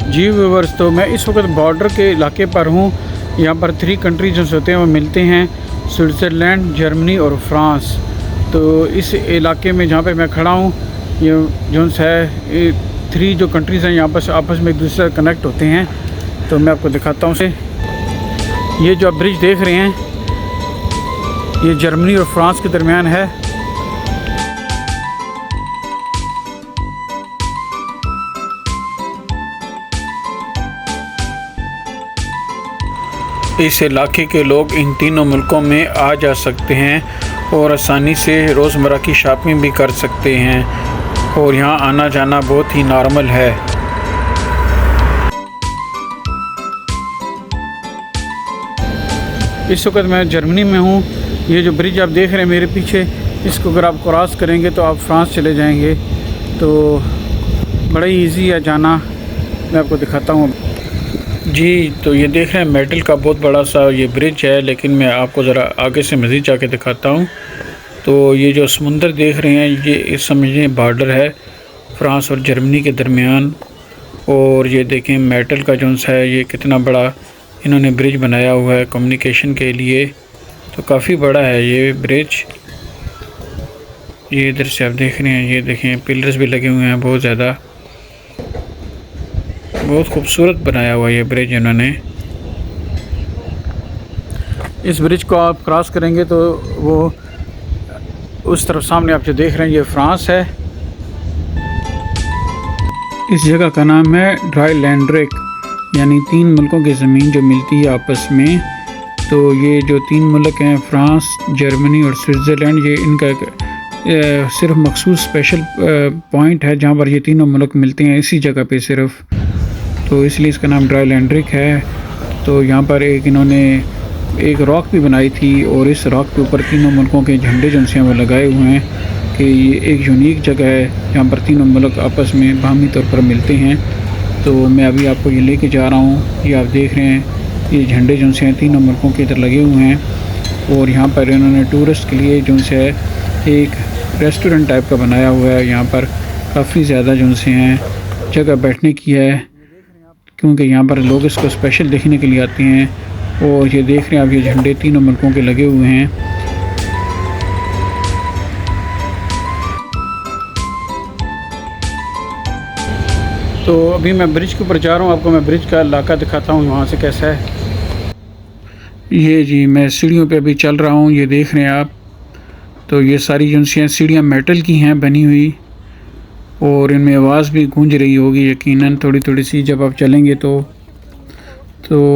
जी viewers, तो मैं इस वक्त बॉर्डर के इलाके पर हूँ। यहाँ पर 3 कंट्री जो होते हैं वो मिलते हैं, स्विट्ज़रलैंड, जर्मनी और फ्रांस। तो इस इलाके में जहाँ पे मैं खड़ा हूँ, ये जो है 3 जो कंट्रीज़ हैं यहाँ पर आपस में एक दूसरे से कनेक्ट होते हैं। तो मैं आपको दिखाता हूँ से, ये जो आप ब्रिज देख रहे हैं ये जर्मनी और फ्रांस के दरमियान है। इस इलाके के लोग इन तीनों मुल्कों में आ जा सकते हैं और आसानी से रोज़मर्रा की शॉपिंग भी कर सकते हैं और यहाँ आना जाना बहुत ही नॉर्मल है। इस वक्त मैं जर्मनी में हूँ। ये जो ब्रिज आप देख रहे हैं मेरे पीछे, इसको अगर आप क्रॉस करेंगे तो आप फ्रांस चले जाएंगे। तो बड़ा ही ईजी है जाना, मैं आपको दिखाता हूँ जी। तो ये देख रहे हैं मेटल का बहुत बड़ा सा ये ब्रिज है, लेकिन मैं आपको ज़रा आगे से मज़ीद जाके दिखाता हूँ। तो ये जो समुंदर देख रहे हैं ये इस समझिए बॉर्डर है फ्रांस और जर्मनी के दरमियान। और ये देखें मेटल का जो है ये कितना बड़ा इन्होंने ब्रिज बनाया हुआ है कम्युनिकेशन के लिए। तो काफ़ी बड़ा है ये ब्रिज। ये इधर से आप देख रहे हैं, ये देखें पिलर्स भी लगे हुए हैं बहुत ज़्यादा। बहुत खूबसूरत बनाया हुआ ये ब्रिज इन्होंने। इस ब्रिज को आप क्रॉस करेंगे तो वो उस तरफ सामने आप जो देख रहे हैं ये फ्रांस है। इस जगह का नाम है ड्राईलैंड्रिक, यानी 3 मुल्कों की ज़मीन जो मिलती है आपस में। तो ये जो 3 मुल्क हैं फ्रांस, जर्मनी और स्विट्ज़रलैंड, ये इनका सिर्फ मखसूस स्पेशल पॉइंट है जहाँ पर ये तीनों मुल्क मिलते हैं इसी जगह पे सिर्फ। तो इसलिए इसका नाम ड्राईलैंड्रिक है। तो यहाँ पर इन्होंने एक रॉक भी बनाई थी और इस रॉक के ऊपर तीनों मुल्कों के झंडे जो हैं वो लगाए हुए हैं कि ये एक यूनिक जगह है जहाँ पर तीनों मुल्क आपस में बाहमी तौर पर मिलते हैं। तो मैं अभी आपको ये लेके जा रहा हूँ। ये आप देख रहे हैं ये झंडे जो हैं तीनों मुल्कों के इधर लगे हुए हैं। और यहाँ पर इन्होंने टूरिस्ट के लिए जो है एक रेस्टोरेंट टाइप का बनाया हुआ है। यहाँ पर काफ़ी ज़्यादा जो से हैं जगह बैठने की है, क्योंकि यहाँ पर लोग इसको स्पेशल देखने के लिए आते हैं। और ये देख रहे हैं आप ये झंडे तीनों मुल्कों के लगे हुए हैं। तो अभी मैं ब्रिज के ऊपर जा रहा हूँ, आपको मैं ब्रिज का इलाका दिखाता हूँ वहाँ से कैसा है। ये जी मैं सीढ़ियों पे अभी चल रहा हूँ, ये देख रहे हैं आप। तो ये सारी जो सीढ़ियाँ मेटल की हैं बनी हुई और इनमें आवाज़ भी गूंज रही होगी यकीनन थोड़ी थोड़ी सी जब आप चलेंगे। तो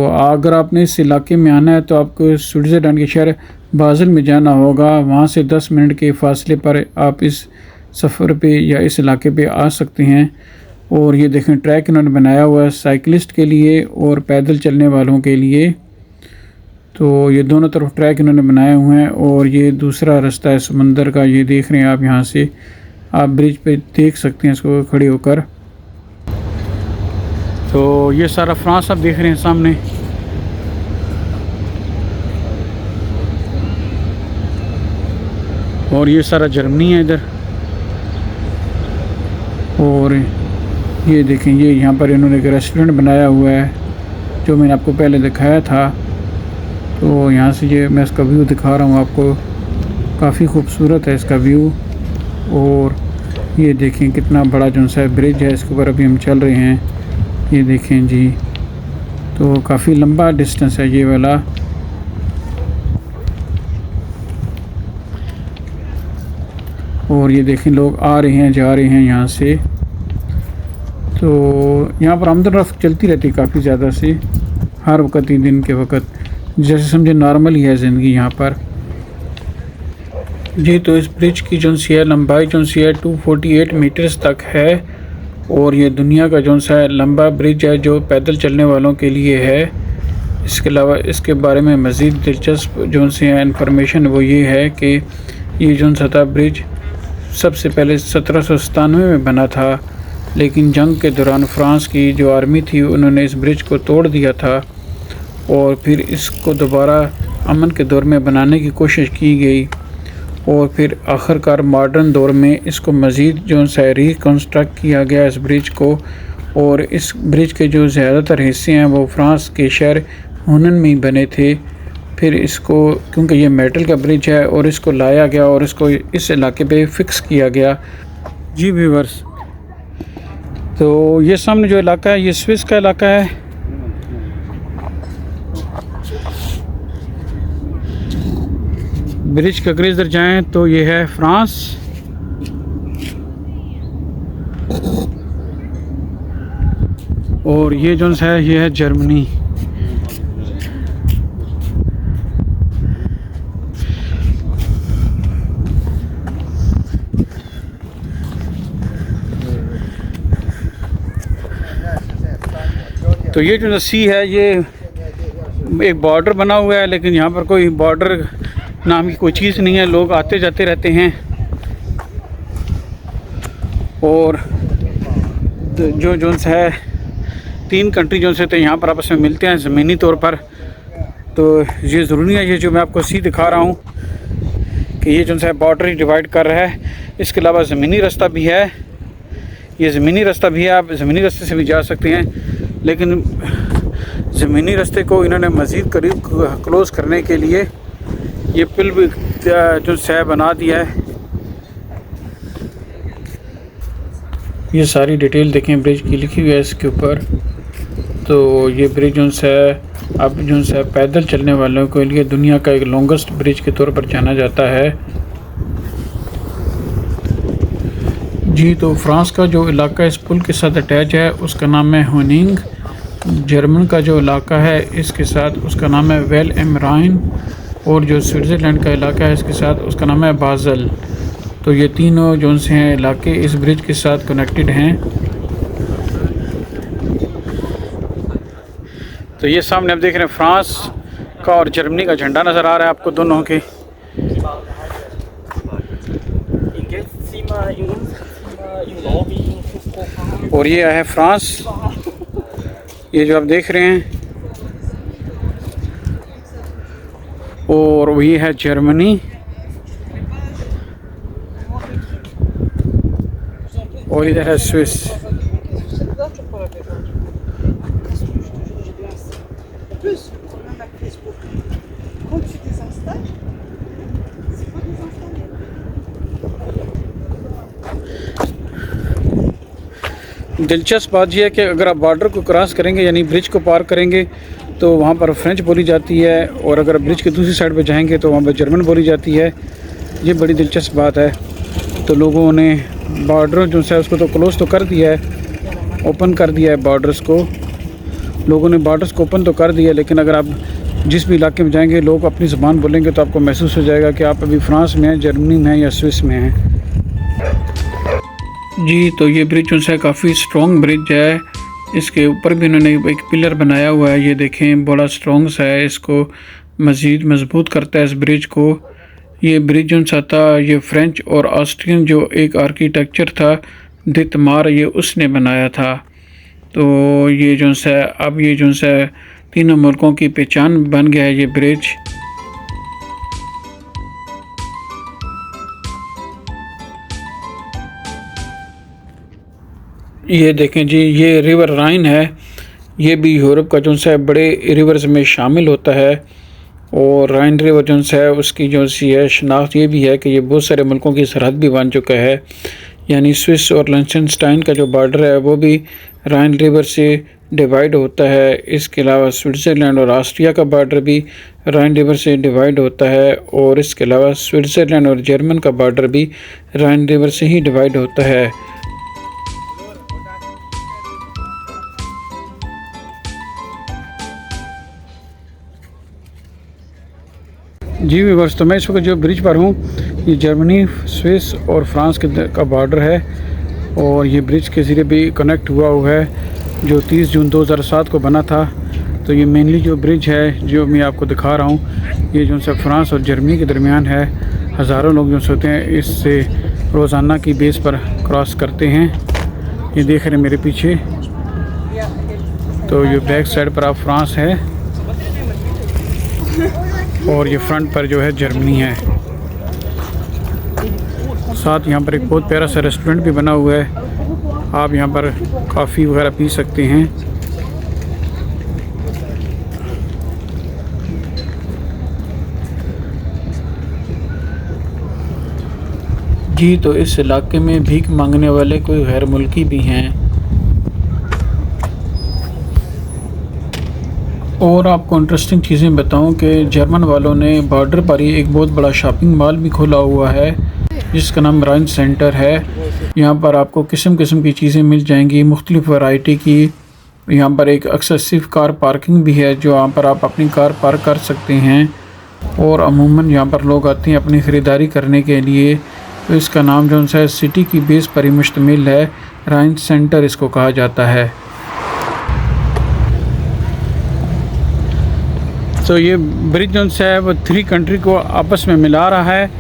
अगर आपने इस इलाके में आना है तो आपको स्विट्ज़रलैंड के शहर बाज़ल में जाना होगा। वहाँ से 10 मिनट के फासले पर आप इस सफ़र पे या इस इलाके पे आ सकते हैं। और ये देखें ट्रैक इन्होंने बनाया हुआ है साइकिलिस्ट के लिए और पैदल चलने वालों के लिए। तो ये दोनों तरफ ट्रैक इन्होंने बनाए हुए हैं। और ये दूसरा रास्ता है समंदर का, ये देख रहे हैं आप। यहाँ से आप ब्रिज पे देख सकते हैं इसको खड़े होकर। तो ये सारा फ्रांस आप देख रहे हैं सामने। और ये सारा जर्मनी है इधर। और ये देखें ये यहाँ पर इन्होंने एक रेस्टोरेंट बनाया हुआ है जो मैंने आपको पहले दिखाया था। तो यहाँ से ये मैं इसका व्यू दिखा रहा हूँ आपको, काफ़ी खूबसूरत है इसका व्यू। और ये देखें कितना बड़ा जो सा ब्रिज है, इसके ऊपर अभी हम चल रहे हैं। ये देखें जी, तो काफ़ी लंबा डिस्टेंस है ये वाला। और ये देखें लोग आ रहे हैं जा रहे हैं यहाँ से। तो यहाँ पर आमदन रफ्त चलती रहती है काफ़ी ज़्यादा से, हर वक्त ही दिन के वक्त, जैसे समझे नॉर्मल ही है ज़िंदगी यहाँ पर जी। तो इस ब्रिज की जो सी है लंबाई जो सी है 248 मीटर्स तक है। और ये दुनिया का जो सा लंबा ब्रिज है जो पैदल चलने वालों के लिए है। इसके अलावा इसके बारे में मज़ीद दिलचस्प जो सी है इन्फॉर्मेशन वो ये है कि ये जो सा ब्रिज सबसे पहले 1797 में बना था, लेकिन जंग के दौरान फ्रांस की जो आर्मी थी उन्होंने इस ब्रिज को तोड़ दिया था और फिर इसको दोबारा अमन के दौर में बनाने की कोशिश की गई। और फिर आखिरकार मॉडर्न दौर में इसको मज़ीद जो है रिकन्स्ट्रक्ट किया गया इस ब्रिज को। और इस ब्रिज के जो ज़्यादातर हिस्से हैं वो फ़्रांस के शहर हुनन में ही बने थे। फिर इसको, क्योंकि ये मेटल का ब्रिज है, और इसको लाया गया और इसको इस इलाके पे फिक्स किया गया। जी व्यूअर्स, तो ये सामने जो इलाका है ये स्विस का इलाका है। ब्रिज के अगर इधर जाएँ तो ये है फ्रांस, और ये जो है ये है जर्मनी। तो ये जो सी है ये एक बॉर्डर बना हुआ है, लेकिन यहाँ पर कोई बॉर्डर नाम की कोई चीज़ नहीं है। लोग आते जाते रहते हैं, और जो है 3 कंट्री जो से तो यहाँ पर आपस में मिलते हैं ज़मीनी तौर पर। तो ये ज़रूरी है, ये जो मैं आपको सी दिखा रहा हूँ कि ये जो है बॉर्डर ही डिवाइड कर रहा है। इसके अलावा ज़मीनी रास्ता भी है, ये ज़मीनी रास्ता भी है, आप ज़मीनी रास्ते से भी जा सकते हैं। लेकिन ज़मीनी रास्ते को इन्होंने मज़ीद करीब क्लोज़ करने के लिए ये पुल भी जो है बना दिया है। ये सारी डिटेल देखें ब्रिज की लिखी हुई है इसके ऊपर। तो ये ब्रिज जो है अब जो है पैदल चलने वालों के लिए दुनिया का एक लॉन्गेस्ट ब्रिज के तौर पर जाना जाता है। जी, तो फ्रांस का जो इलाका इस पुल के साथ अटैच है उसका नाम है होनिंग। जर्मन का जो इलाका है इसके साथ उसका नाम है वेल एम राइन, और जो स्विट्ज़रलैंड का इलाका है इसके साथ उसका नाम है बाज़ल। तो ये तीनों जो से हैं इलाके इस ब्रिज के साथ कनेक्टेड हैं। तो ये सामने आप देख रहे हैं फ्रांस का और जर्मनी का झंडा नज़र आ रहा है आपको दोनों के। और ये है फ्रांस, ये जो आप देख रहे हैं, और ये है जर्मनी, और इधर है स्विस। दिलचस्प बात यह है कि अगर आप बॉर्डर को क्रॉस करेंगे यानी ब्रिज को पार करेंगे तो वहाँ पर फ्रेंच बोली जाती है, और अगर ब्रिज के दूसरी साइड पर जाएंगे तो वहाँ पर जर्मन बोली जाती है। ये बड़ी दिलचस्प बात है। तो लोगों ने बॉर्डर जो है उसको तो क्लोज़ तो कर दिया है, ओपन कर दिया है बॉर्डर्स को। लोगों ने बॉर्डर्स को ओपन तो कर दिया, लेकिन अगर आप जिस भी इलाके में जाएंगे लोग अपनी ज़बान बोलेंगे तो आपको महसूस हो जाएगा कि आप अभी फ्रांस में हैं, जर्मनी में हैं या स्विस में हैं। जी, तो ये ब्रिज जो है काफ़ी स्ट्रॉन्ग ब्रिज है। इसके ऊपर भी इन्होंने एक पिलर बनाया हुआ है, ये देखें बड़ा स्ट्रॉन्ग सा है, इसको मज़ीद मजबूत करता है इस ब्रिज को। ये ब्रिज जो था ये फ्रेंच और ऑस्ट्रियन जो एक आर्किटेक्चर था दितमार, ये उसने बनाया था। तो ये जो है अब ये जो है तीनों मुल्कों की पहचान बन गया है ये ब्रिज। ये देखें जी, ये रिवर राइन है, ये भी यूरोप का जो है बड़े रिवर्स में शामिल होता है। और राइन रिवर जो है उसकी जो सी है शनाख्त ये भी है कि ये बहुत सारे मुल्कों की सरहद भी बन चुका है। यानी स्विस और लिechtenstein का जो बॉर्डर है वो भी राइन रिवर से डिवाइड होता है। इसके अलावा स्विट्ज़रलैंड और ऑस्ट्रिया का बॉर्डर भी राइन रिवर से डिवाइड होता है, और इसके अलावा स्विट्ज़रलैंड और जर्मन का बॉर्डर भी राइन रिवर से ही डिवाइड होता है। जी व्यूअर्स, तो मैं इस वक्त जो ब्रिज पर हूँ ये जर्मनी, स्विस और फ्रांस का बॉर्डर है, और ये ब्रिज के ज़रिए भी कनेक्ट हुआ है जो 30 जून 2007 को बना था। तो ये मेनली जो ब्रिज है जो मैं आपको दिखा रहा हूँ ये जो है फ्रांस और जर्मनी के दरमियान है। हज़ारों लोग जो होते हैं इससे रोज़ाना की बेस पर क्रॉस करते हैं। ये देख रहे हैं मेरे पीछे, तो ये बैक साइड पर आप फ्रांस है और ये फ्रंट पर जो है जर्मनी है। साथ यहाँ पर एक बहुत प्यारा सा रेस्टोरेंट भी बना हुआ है, आप यहाँ पर कॉफ़ी वगैरह पी सकते हैं। जी, तो इस इलाके में भीख मांगने वाले कोई गैर मुल्की भी हैं। और आपको इंटरेस्टिंग चीज़ें बताऊं कि जर्मन वालों ने बॉर्डर पर ही एक बहुत बड़ा शॉपिंग मॉल भी खोला हुआ है जिसका नाम राइन सेंटर है। यहाँ पर आपको किस्म किस्म की चीज़ें मिल जाएंगी, मुख्तलिफ वैरायटी की। यहाँ पर एक एक्सेसिव कार पार्किंग भी है, जो यहाँ पर आप अपनी कार पार्क कर सकते हैं। और अमूमन यहाँ पर लोग आते हैं अपनी ख़रीदारी करने के लिए। तो इसका नाम जो है सिटी की बेस पर ही मुश्तमिल है, राइन सेंटर इसको कहा जाता है। तो ये ब्रिज जो है वो 3 कंट्री को आपस में मिला रहा है,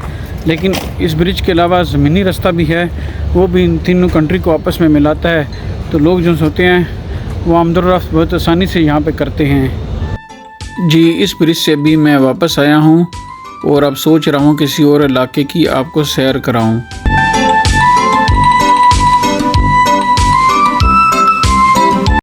लेकिन इस ब्रिज के अलावा ज़मीनी रास्ता भी है, वो भी इन तीनों कंट्री को आपस में मिलाता है। तो लोग जो होते हैं वो आमदोरफ्त बहुत आसानी से यहाँ पे करते हैं। जी, इस ब्रिज से भी मैं वापस आया हूँ और अब सोच रहा हूँ किसी और इलाके की आपको सैर कराऊँ।